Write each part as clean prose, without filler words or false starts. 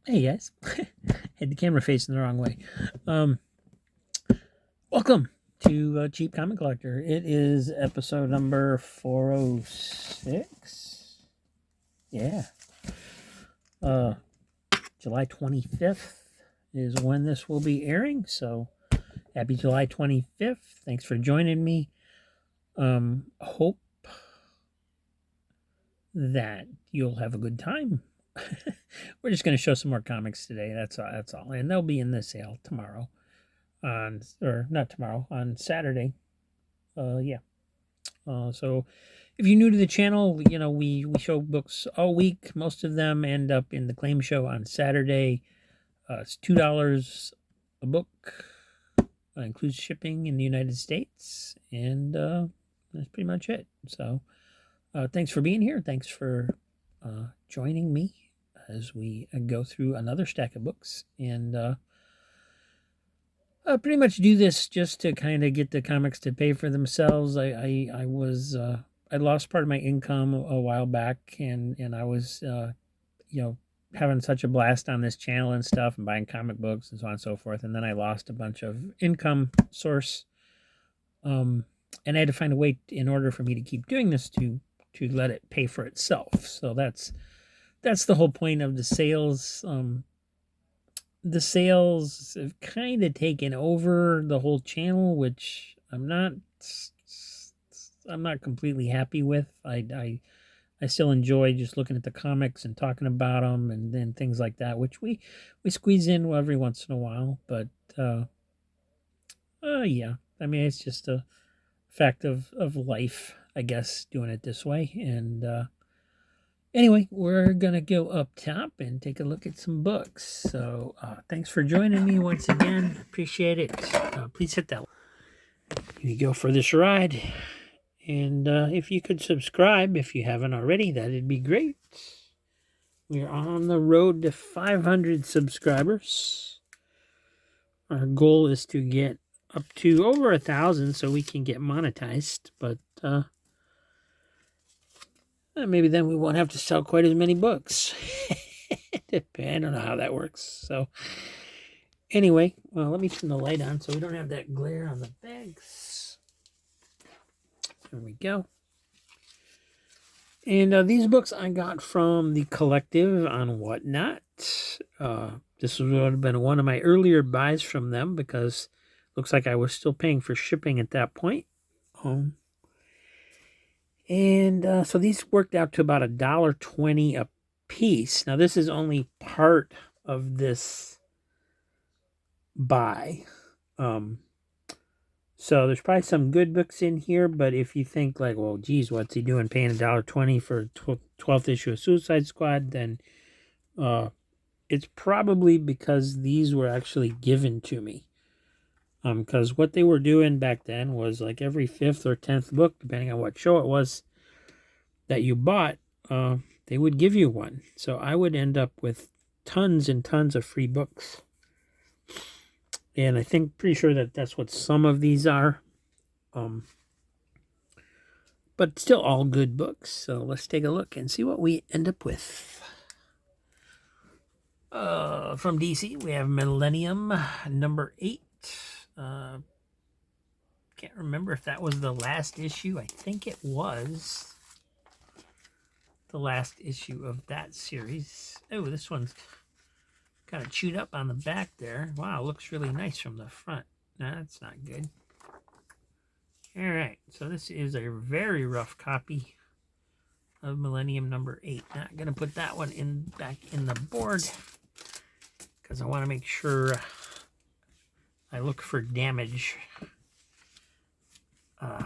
Hey guys, had the camera facing the wrong way. Welcome to Cheap Comic Collector. It is episode number 406. Yeah. July 25th is when this will be airing. So happy July 25th. Thanks for joining me. Hope that you'll have a good time. We're just going to show some more comics today. That's all. And they'll be in the sale tomorrow. On Saturday. So if you're new to the channel, you know, we show books all week. Most of them end up in the claim show on Saturday. It's $2 a book. Includes shipping in the United States, and that's pretty much it. So thanks for being here. Thanks for joining me as we go through another stack of books, and pretty much do this just to kind of get the comics to pay for themselves. I lost part of my income a while back, and I was having such a blast on this channel and stuff, and buying comic books and so on and so forth. And then I lost a bunch of income source, and I had to find a way in order for me to keep doing this to let it pay for itself. So that's the whole point of the sales. The sales have kind of taken over the whole channel, which I'm not completely happy with. I still enjoy just looking at the comics and talking about them and then things like that, which we squeeze in every once in a while. But yeah, I mean, it's just a fact of life, I guess, doing it this way. And anyway, we're going to go up top and take a look at some books. So thanks for joining me once again. Appreciate it. Please hit that. Here you go for this ride. And if you could subscribe, if you haven't already, that'd be great. We're on the road to 500 subscribers. Our goal is to get up to over 1,000 so we can get monetized. But maybe then we won't have to sell quite as many books. I don't know how that works. So anyway, well, let me turn the light on so we don't have that glare on the bags. There we go. And these books I got from the collective on Whatnot. This would have been one of my earlier buys from them because it looks like I was still paying for shipping at that point. And so these worked out to about $1.20 a piece. Now this is only part of this buy. So there's probably some good books in here, but if you think like, well, geez, what's he doing paying $1.20 for 12th issue of Suicide Squad, then it's probably because these were actually given to me. Because what they were doing back then was like every 5th or 10th book, depending on what show it was that you bought, they would give you one. So I would end up with tons and tons of free books. And I think, pretty sure that that's what some of these are. But still all good books. So let's take a look and see what we end up with. From DC, we have Millennium number 8. Can't remember if that was the last issue. I think it was the last issue of that series. Oh, this one's kind of chewed up on the back there. Wow, looks really nice from the front. No, that's not good. All right, so this is a very rough copy of Millennium number 8. Not going to put that one back in the board because I want to make sure I look for damage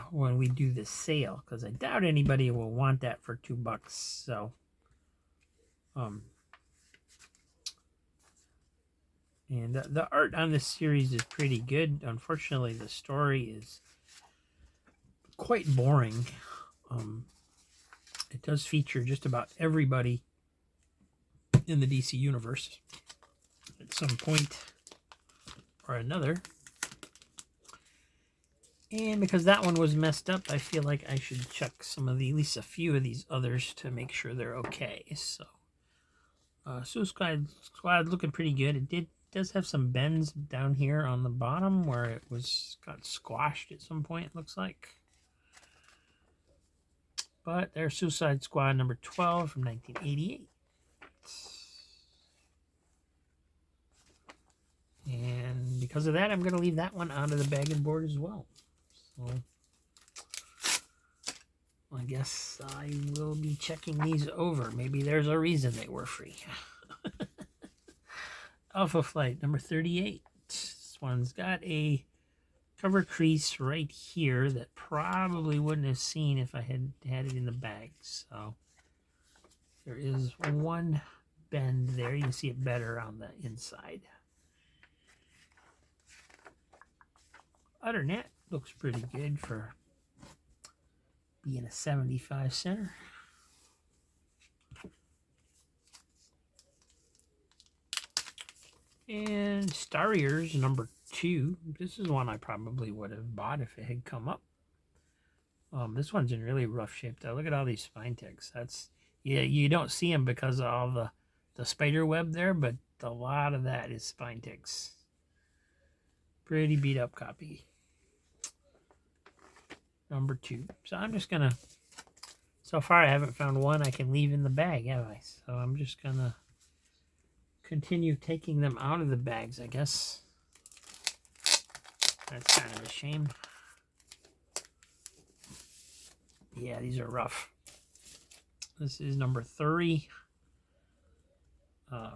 when we do the sale, because I doubt anybody will want that for $2. So, and the art on this series is pretty good. Unfortunately, the story is quite boring. It does feature just about everybody in the DC universe at some point or another. And because that one was messed up, I feel like I should check some of at least a few of these others to make sure they're okay. So Suicide Squad looking pretty good. Does have some bends down here on the bottom where it got squashed at some point, it looks like. But there's Suicide Squad number 12 from 1988. And because of that, I'm going to leave that one out of the bag and board as well. So I guess I will be checking these over. Maybe there's a reason they were free. Alpha Flight number 38. This one's got a cover crease right here that probably wouldn't have seen if I had had it in the bag. So there is one bend there. You can see it better on the inside. Other than that, looks pretty good for being a 75 center. And Starriers number 2. This is one I probably would have bought if it had come up. This one's in really rough shape though. Look at all these spine ticks. You don't see them because of all the spider web there, but a lot of that is spine ticks. Pretty beat up copy. Number 2. So I'm just gonna, so far I haven't found one I can leave in the bag, have I? So I'm just gonna continue taking them out of the bags, I guess. That's kind of a shame. Yeah, these are rough. This is number 30. I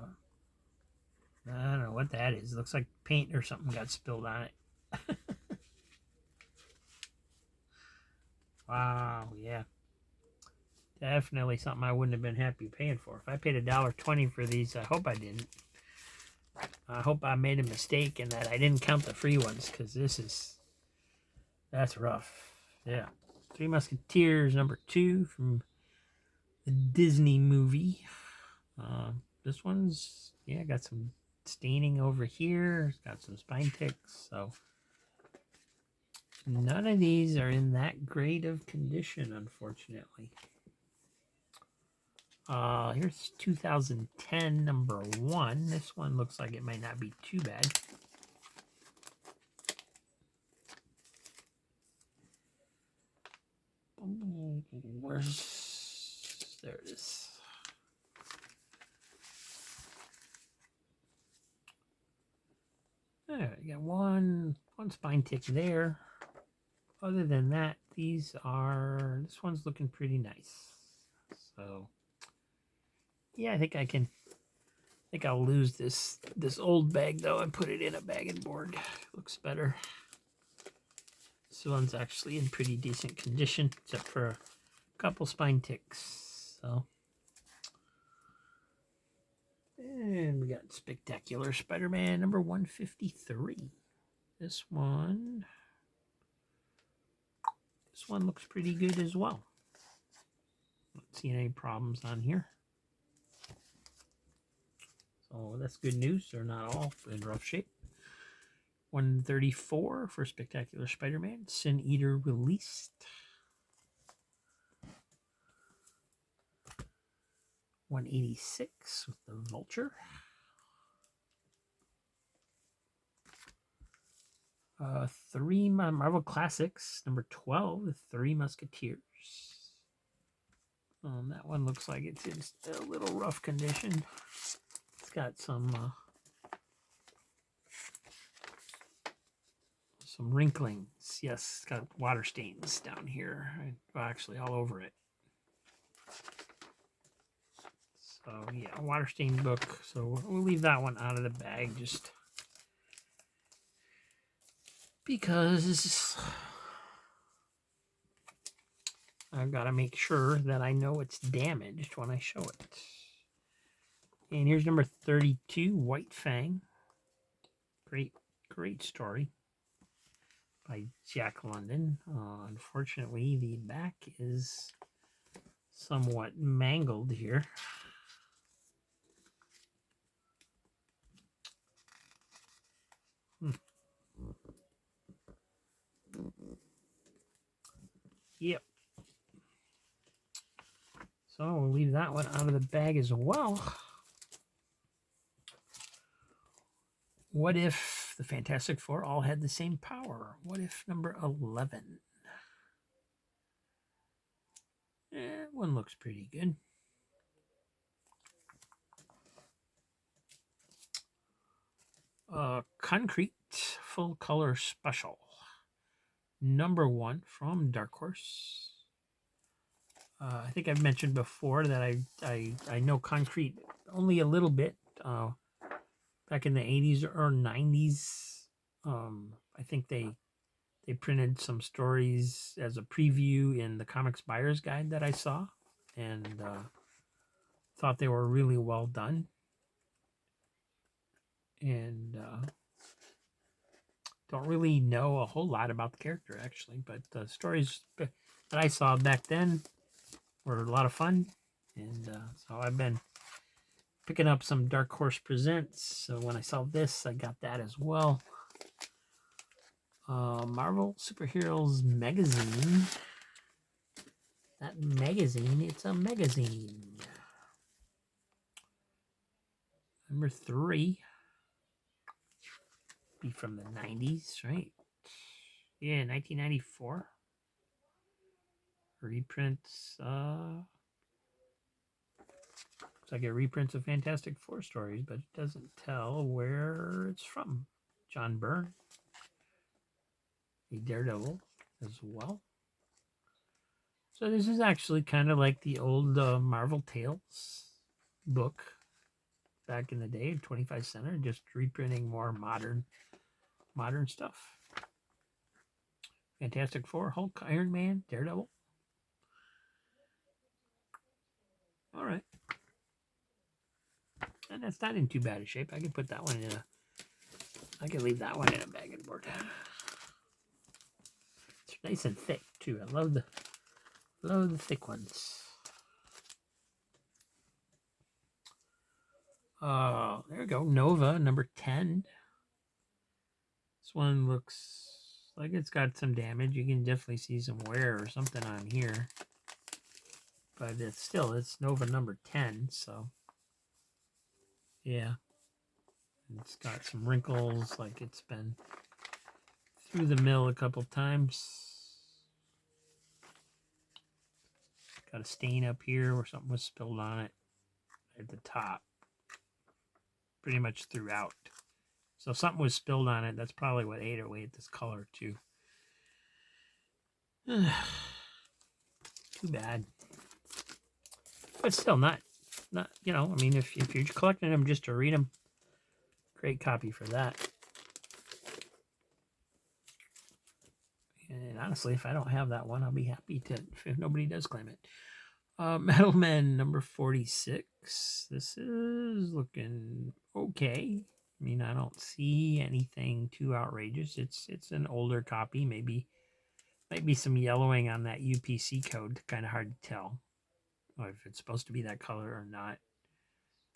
don't know what that is. It looks like paint or something got spilled on it. Wow, yeah. Definitely something I wouldn't have been happy paying for. If I paid $1.20 for these, I hope I didn't. I hope I made a mistake and that I didn't count the free ones, because that's rough. Yeah. Three Musketeers number 2 from the Disney movie. This one's, yeah, got some staining over here. It's got some spine ticks. So none of these are in that great of condition, unfortunately. Here's 2010 number 1. This one looks like it might not be too bad. There it is. There, you got one spine tick there. Other than that, this one's looking pretty nice. So yeah, I think I'll lose this old bag though and put it in a bag and board. Looks better. This one's actually in pretty decent condition, except for a couple spine ticks. So, and we got Spectacular Spider-Man number 153. This one looks pretty good as well. Not seeing any problems on here. So that's good news. They're not all in rough shape. 134 for Spectacular Spider-Man. Sin Eater released. 186 with the Vulture. 3 Marvel Classics, number 12, the Three Musketeers. That one looks like it's in a little rough condition. It's got some wrinklings. Yes, it's got water stains down here. Well, actually, all over it. So, yeah, water stained book. So we'll leave that one out of the bag just because I've got to make sure that I know it's damaged when I show it. And here's number 32, White Fang. Great story by Jack London. Unfortunately, the back is somewhat mangled here. Yep. So we'll leave that one out of the bag as well. What if the Fantastic Four all had the same power? What if number 11? One looks pretty good. Concrete full color special. Number 1 from Dark Horse. I think I've mentioned before that I know Concrete only a little bit. Back in the 80s or 90s, I think they printed some stories as a preview in the Comics Buyer's Guide that I saw, and thought they were really well done. And don't really know a whole lot about the character, actually, but the stories that I saw back then were a lot of fun. And so I've been picking up some Dark Horse Presents. So when I saw this, I got that as well. Marvel Superheroes Magazine. That magazine, it's a magazine. Number 3. Be from the 90s, right? Yeah, 1994. Reprints. Looks like it reprints of Fantastic Four stories, but it doesn't tell where it's from. John Byrne. A Daredevil as well. So this is actually kind of like the old Marvel Tales book back in the day, 25 center, just reprinting more modern stuff. Fantastic Four, Hulk, Iron Man, Daredevil. All right. And that's not in too bad a shape. I can put that one in I can leave that one in a bag and board. It's nice and thick too. I love the thick ones. There we go. Nova, number 10. This one looks like it's got some damage. You can definitely see some wear or something on here. But it's Nova number 10, so yeah. It's got some wrinkles, like it's been through the mill a couple times. Got a stain up here where something was spilled on it at the top. Pretty much throughout. So if something was spilled on it, that's probably what ate away at this color too. Too bad. But still not, you know, I mean, if you're collecting them just to read them, great copy for that. And honestly, if I don't have that one, I'll be happy to, if nobody does claim it. Metal Men number 46. This is looking okay. I mean, I don't see anything too outrageous. It's an older copy. Maybe some yellowing on that UPC code. Kind of hard to tell if it's supposed to be that color or not.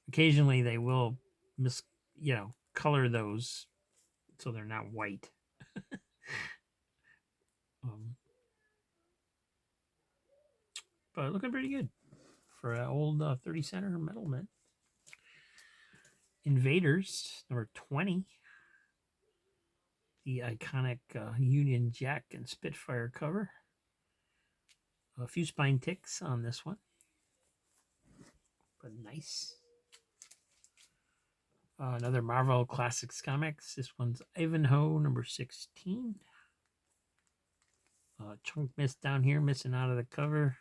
Occasionally they will color those so they're not white. But looking pretty good for an old 30 center Metal Men. Invaders number 20. The iconic Union Jack and Spitfire cover. A few spine ticks on this one, but nice. Another Marvel Classics comics. This one's Ivanhoe number 16. Chunk missed down here, missing out of the cover.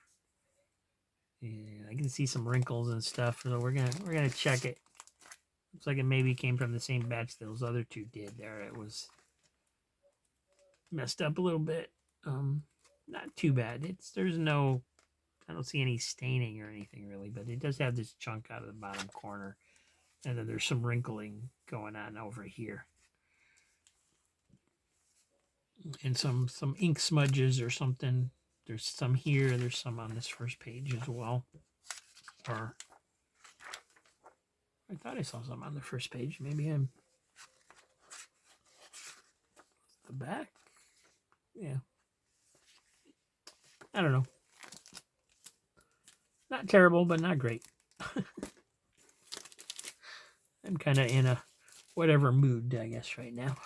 And I can see some wrinkles and stuff, so we're gonna check it. Looks like it maybe came from the same batch those other two did. There, it was messed up a little bit. Not too bad. I don't see any staining or anything really, but it does have this chunk out of the bottom corner, and then there's some wrinkling going on over here, and some ink smudges or something. There's some here. There's some on this first page as well. Or I thought I saw some on the first page. Maybe I'm the back. Yeah. I don't know. Not terrible, but not great. I'm kind of in a whatever mood, I guess, right now.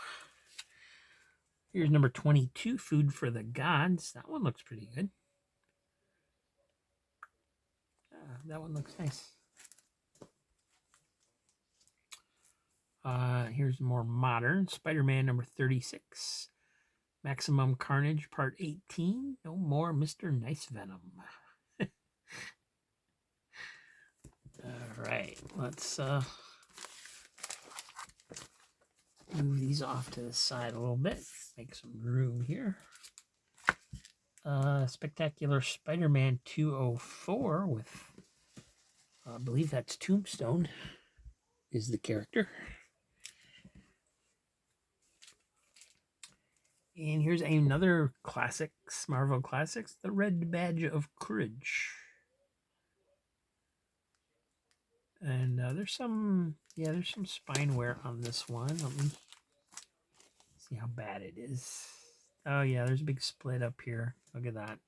Here's number 22, Food for the Gods. That one looks pretty good. That one looks nice. Here's more modern. Spider-Man number 36. Maximum Carnage Part 18. No more Mr. Nice Venom. All right, let's move these off to the side a little bit. Make some room here. Spectacular Spider-Man 204 with, I believe that's Tombstone is the character. And here's another classics, Marvel Classics, The Red Badge of Courage. And there's some spine wear on this one. Let me see how bad it is. Oh yeah, there's a big split up here. Look at that.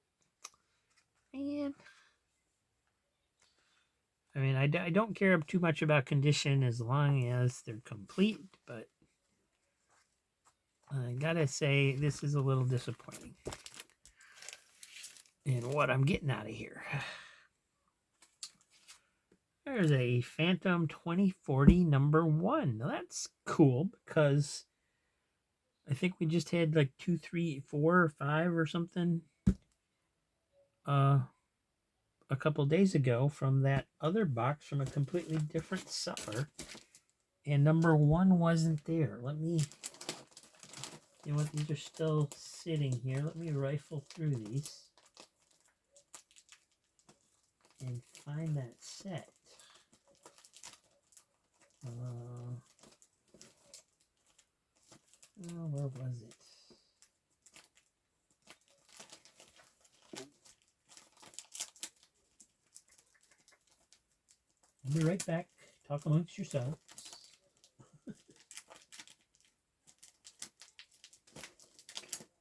Man. I mean, I don't care too much about condition as long as they're complete, but I gotta say, this is a little disappointing in what I'm getting out of here. There's a Phantom 2040 #1. Now that's cool because I think we just had like 2, 3, 4, or 5 or something a couple days ago from that other box from a completely different seller. And #1 wasn't there. Let me, you know what, these are still sitting here. Let me rifle through these and find that set. Oh, where was it? I'll be right back. Talk amongst yourselves.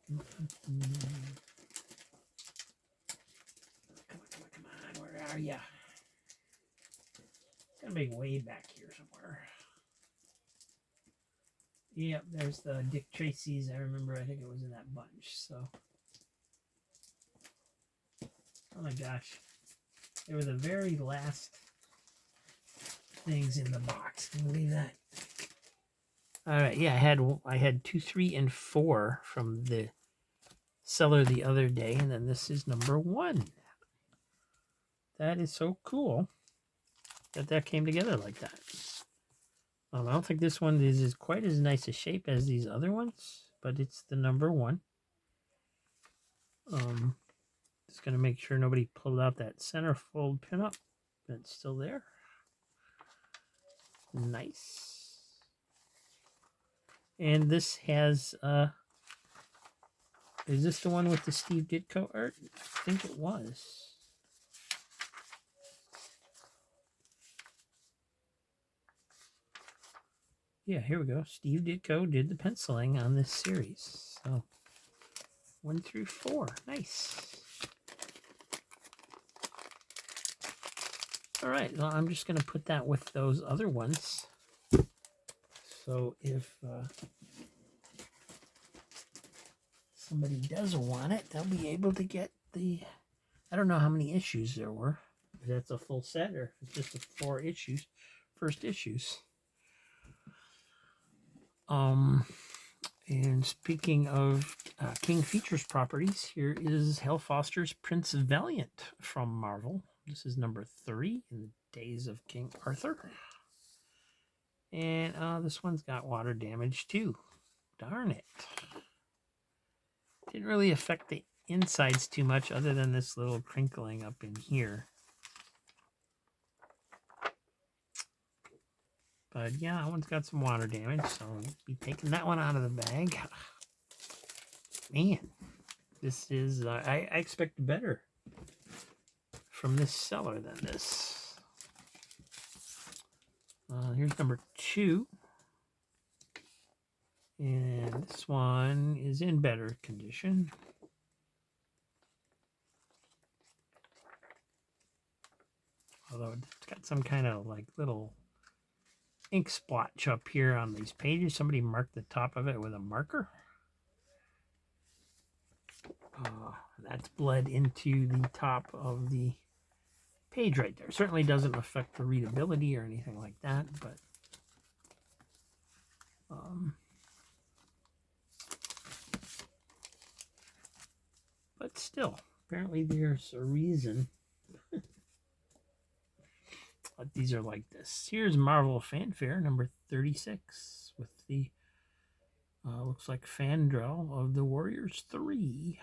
Come on. Where are ya? It's gotta be way back here somewhere. Yep, there's the Dick Tracy's. I remember, I think it was in that bunch, so. Oh my gosh. They were the very last things in the box. Can you believe that? All right, yeah, I had 2, 3, and 4 from the seller the other day, and then this is #1. That is so cool that came together like that. I don't think this one is quite as nice a shape as these other ones, but it's the #1. Just gonna make sure nobody pulled out that centerfold pinup. That's still there. Nice. And this has is this the one with the Steve Ditko art? I think it was. Yeah, here we go. Steve Ditko did the penciling on this series. So 1 through 4. Nice. All right, well, I'm just going to put that with those other ones. So if somebody does want it, they'll be able to get the, I don't know how many issues there were. If that's a full set or if it's just the 4 issues, first issues. And speaking of King Features properties, here is Hal Foster's Prince Valiant from Marvel. This is #3 in the Days of King Arthur. And this one's got water damage too. Darn it. Didn't really affect the insides too much other than this little crinkling up in here. But yeah, that one's got some water damage, so I'll be taking that one out of the bag. Man, this is, I expect better from this seller than this. Here's #2. And this one is in better condition. Although it's got some kind of like little ink splotch up here on these pages. Somebody marked the top of it with a marker. That's bled into the top of the page right there. Certainly doesn't affect the readability or anything like that, but still, apparently there's a reason that these are like this. Here's Marvel Fanfare number 36 with the looks like Fandrel of the Warriors 3.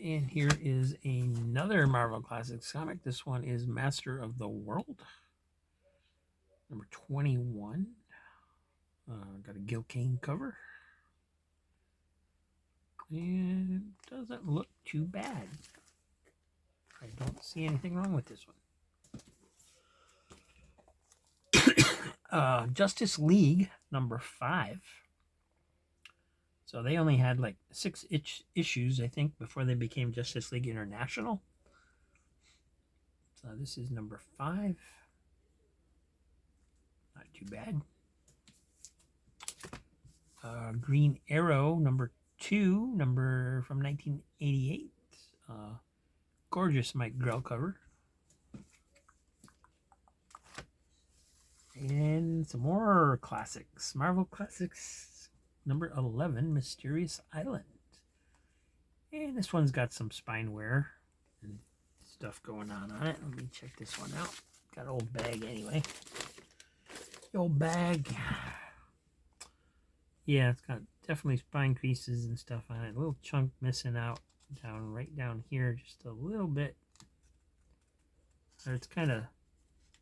And here is another Marvel Classics comic. This one is Master of the World, number 21. Got a Gil Kane cover. And doesn't look too bad. I don't see anything wrong with this one. Justice League, number 5. So they only had like 6 issues, I think, before they became Justice League International. So this is number 5. Not too bad. Green Arrow, number 2, number from 1988. Gorgeous Mike Grell cover. And some more classics. Marvel Classics, number 11, Mysterious Island. And this one's got some spine wear and stuff going on it. Let me check this one out. Got an old bag anyway. The old bag. Yeah, it's got definitely spine creases and stuff on it. A little chunk missing out right down here, just a little bit. Or it's kind of,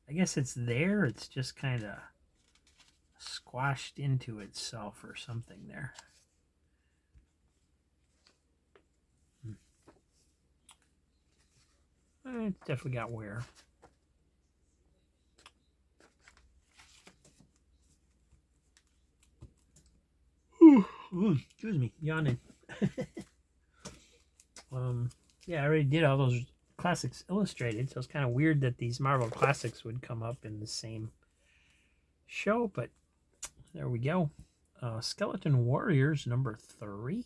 I guess it's there. It's just kind of squashed into itself or something there. It's definitely got wear. Ooh, excuse me, yawning. Yeah, I already did all those Classics Illustrated, so it's kind of weird that these Marvel Classics would come up in the same show, but there we go. Skeleton Warriors number 3,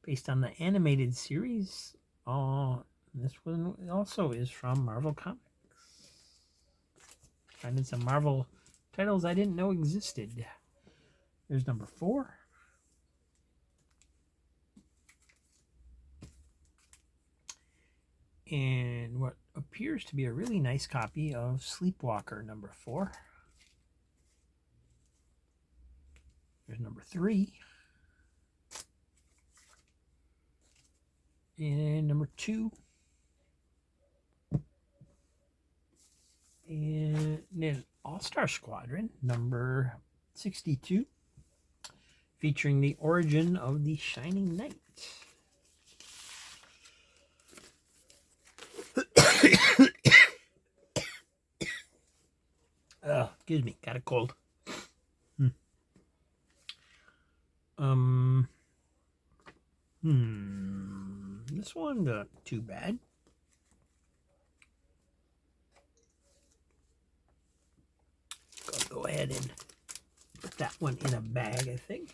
based on the animated series. This one also is from Marvel Comics. Finding some Marvel titles I didn't know existed. There's number 4. And what appears to be a really nice copy of Sleepwalker number 4. There's number 3. And number 2. And then All-Star Squadron number 62, featuring the origin of the Shining Knight. Excuse me, got a cold. This one not too bad. Go ahead and put that one in a bag, I think.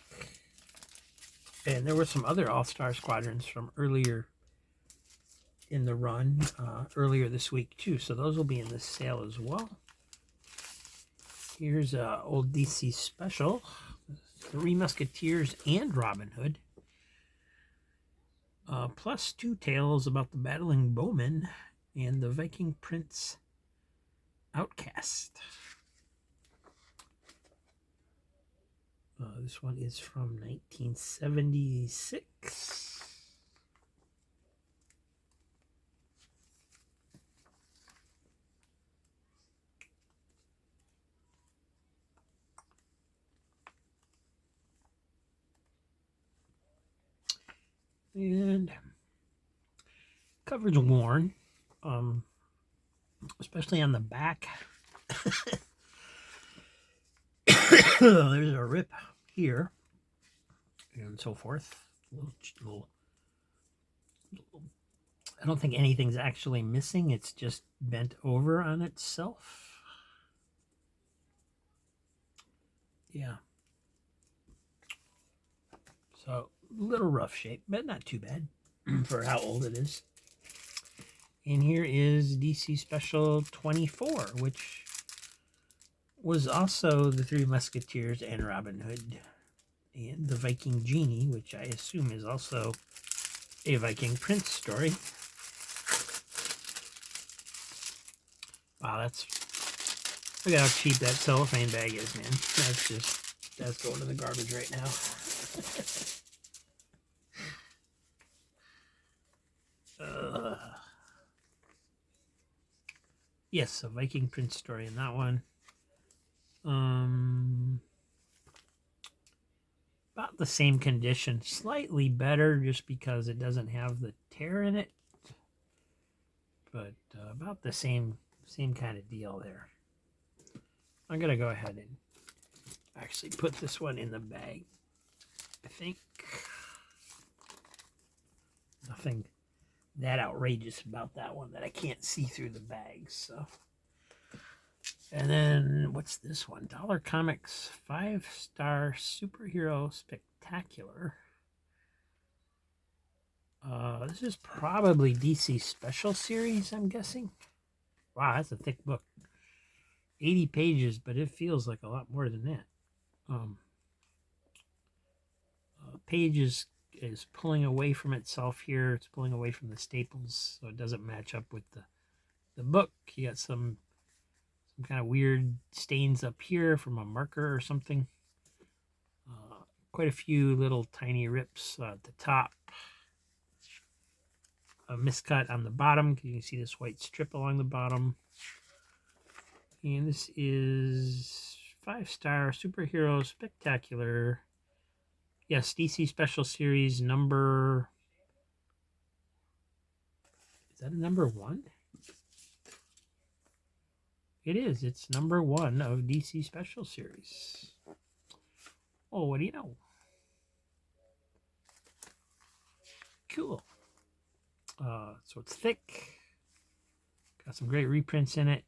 And there were some other All-Star Squadrons from earlier in the run, earlier this week too, so those will be in the sale as well. Here's a old DC special, 3 Musketeers and Robin Hood, plus 2 tales about the battling bowmen and the Viking Prince Outcast. This one is from 1976. And coverage worn, especially on the back. There's a rip here I don't think anything's actually missing. It's just bent over on itself. Yeah. So, a little rough shape, but not too bad for how old it is. And here is DC Special 24, which was also the Three Musketeers and Robin Hood. And the Viking Genie, which I assume is also a Viking Prince story. Wow, look at how cheap that cellophane bag is, man. That's going to the garbage right now. Yes, a Viking Prince story in that one. About the same condition, slightly better just because it doesn't have the tear in it, but about the same kind of deal there. I'm gonna go ahead and actually put this one in the bag. I think nothing that outrageous about that one that I can't see through the bag. So, and then what's this one? Dollar Comics 5-star superhero spectacular. This is probably DC Special Series, I'm guessing. Wow, that's a thick book. 80 pages, but it feels like a lot more than that. Page is pulling away from itself here. It's pulling away from the staples, so it doesn't match up with the book. You got some kind of weird stains up here from a marker or something. Quite a few little tiny rips at the top. A miscut on the bottom. You can see this white strip along the bottom. And this is 5-star superhero spectacular. Yes, DC Special Series number... Is that a number 1? It is. It's number 1 of DC Special Series. Oh, what do you know? Cool. So it's thick. Got some great reprints in it.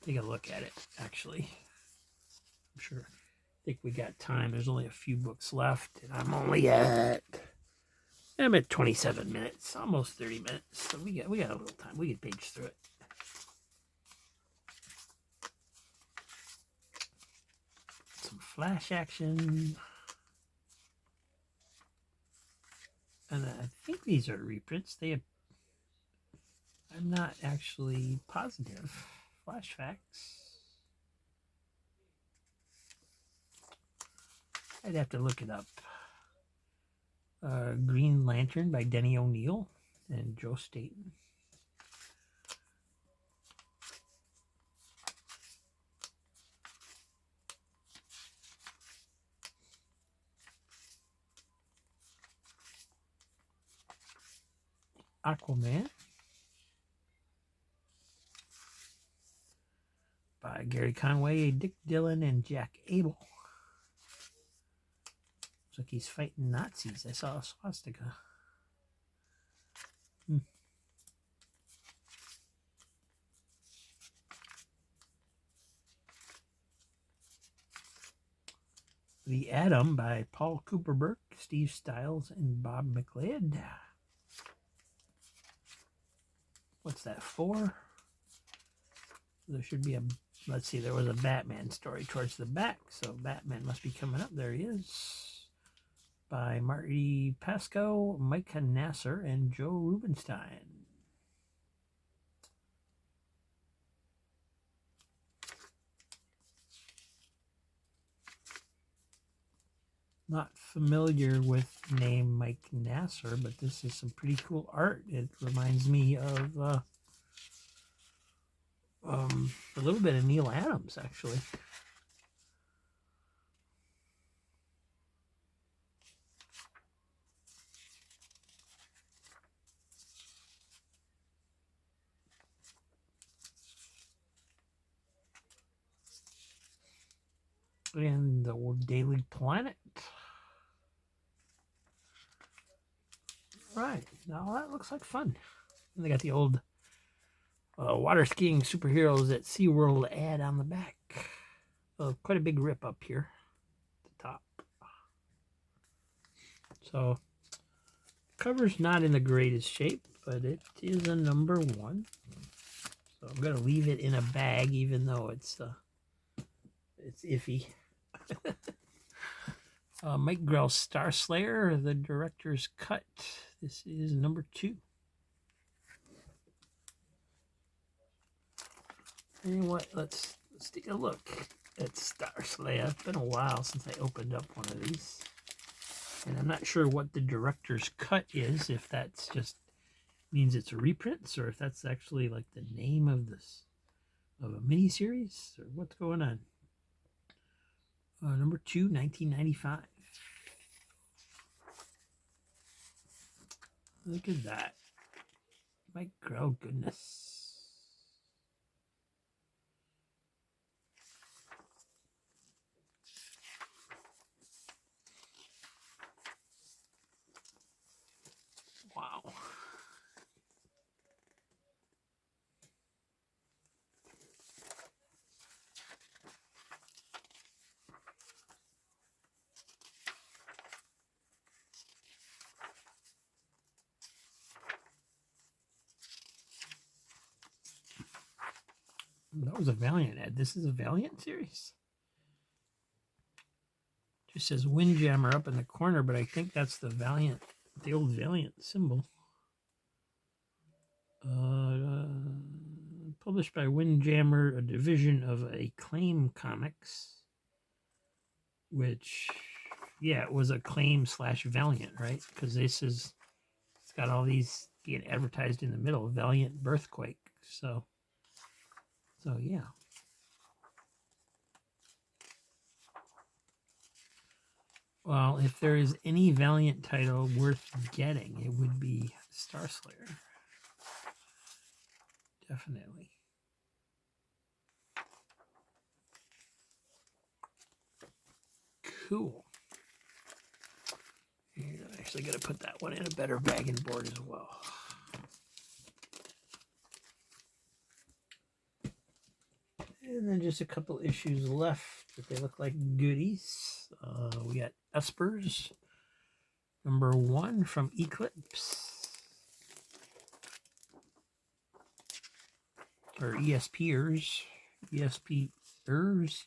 Take a look at it, actually. I'm sure. I think we got time. There's only a few books left, and I'm at 27 minutes, almost 30 minutes. So we got a little time. We can page through it. Some flash action. And I think these are reprints. I'm not actually positive. Flash facts. I'd have to look it up. Green Lantern by Denny O'Neil and Joe Staton. Aquaman by Gary Conway, Dick Dillon, and Jack Abel. Looks like he's fighting Nazis. I saw a swastika. The Atom by Paul Cooper Burke, Steve Stiles, and Bob McLeod. What's that for? There should be let's see, there was a Batman story towards the back, so Batman must be coming up. There he is. By Marty Pasco, Mike Nasser, and Joe Rubenstein. Not familiar with name Mike Nasser, but this is some pretty cool art. It reminds me of a little bit of Neil Adams, actually. And the Daily Planet. All right, now that looks like fun. And they got the old water skiing superheroes at SeaWorld ad on the back. Quite a big rip up here at the top. So, cover's not in the greatest shape, but it is a #1. So I'm gonna leave it in a bag, even though it's iffy. Mike Grell's Star Slayer, the director's cut. This is #2. And what? Let's take a look at Star Slayer. It's been a while since I opened up one of these, and I'm not sure what the director's cut is. If that's just means it's reprints, or if that's actually like the name of this of a miniseries, or what's going on. #2, 1995. Look at that. My girl, goodness. Wow. That was a Valiant ad. This is a Valiant series. Just says Windjammer up in the corner, but I think that's the Valiant, the old Valiant symbol. Published by Windjammer, a division of Acclaim Comics, which, yeah, it was Acclaim/Valiant, right? Because this is, it's got all these being advertised in the middle, Valiant Birthquake. So yeah. Well, if there is any Valiant title worth getting, it would be Star Slayer. Definitely. Cool. And I'm actually going to put that one in a better bag and board as well. And then just a couple issues left, but they look like goodies. We got Espers, #1 from Eclipse. Or ESPers. ESPers.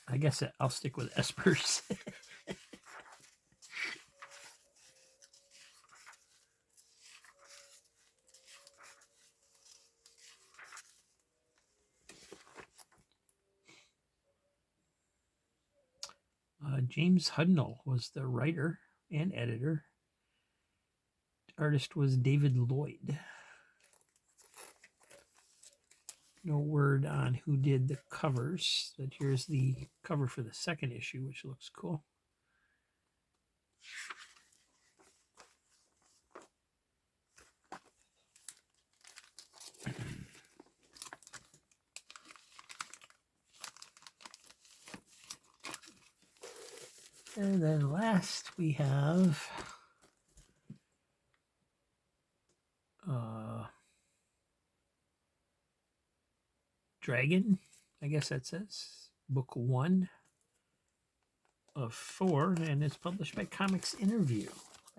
I guess I'll stick with Espers. James Hudnall was the writer and editor. Artist was David Lloyd. No word on who did the covers, but here's the cover for the second issue, which looks cool. And then last we have Dragon, I guess that says, book 1 of 4, and it's published by Comics Interview.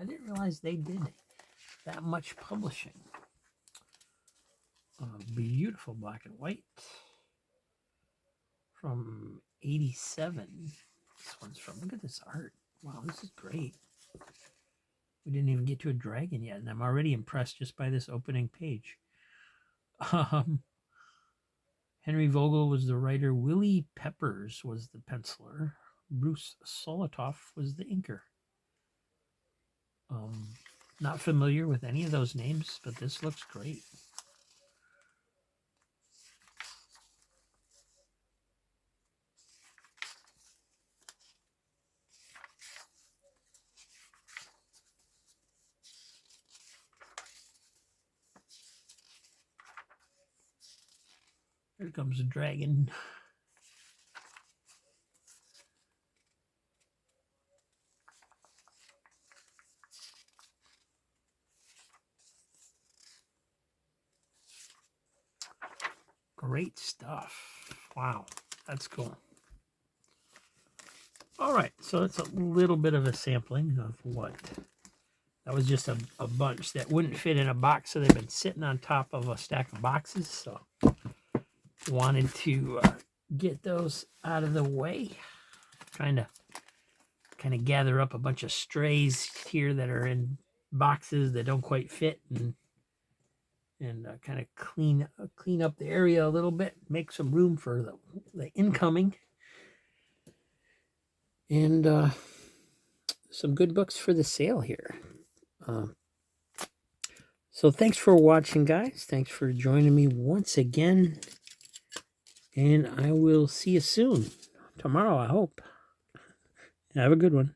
I didn't realize they did that much publishing. Beautiful black and white from '87. This one's from, look at this art. Wow, this is great. We didn't even get to a dragon yet, and I'm already impressed just by this opening page. Henry Vogel was the writer. Willie Peppers was the penciler. Bruce Solotoff was the inker. Not familiar with any of those names, but this looks great. Here comes a dragon. Great stuff. Wow, that's cool. All right, so it's a little bit of a sampling of what. That was just a bunch that wouldn't fit in a box, so they've been sitting on top of a stack of boxes. So wanted to get those out of the way. Trying to kind of gather up a bunch of strays here that are in boxes that don't quite fit, and kind of clean up the area a little bit, make some room for the incoming, and some good books for the sale here. So thanks for watching, guys. Thanks for joining me once again, and I will see you soon, tomorrow, I hope. Have a good one.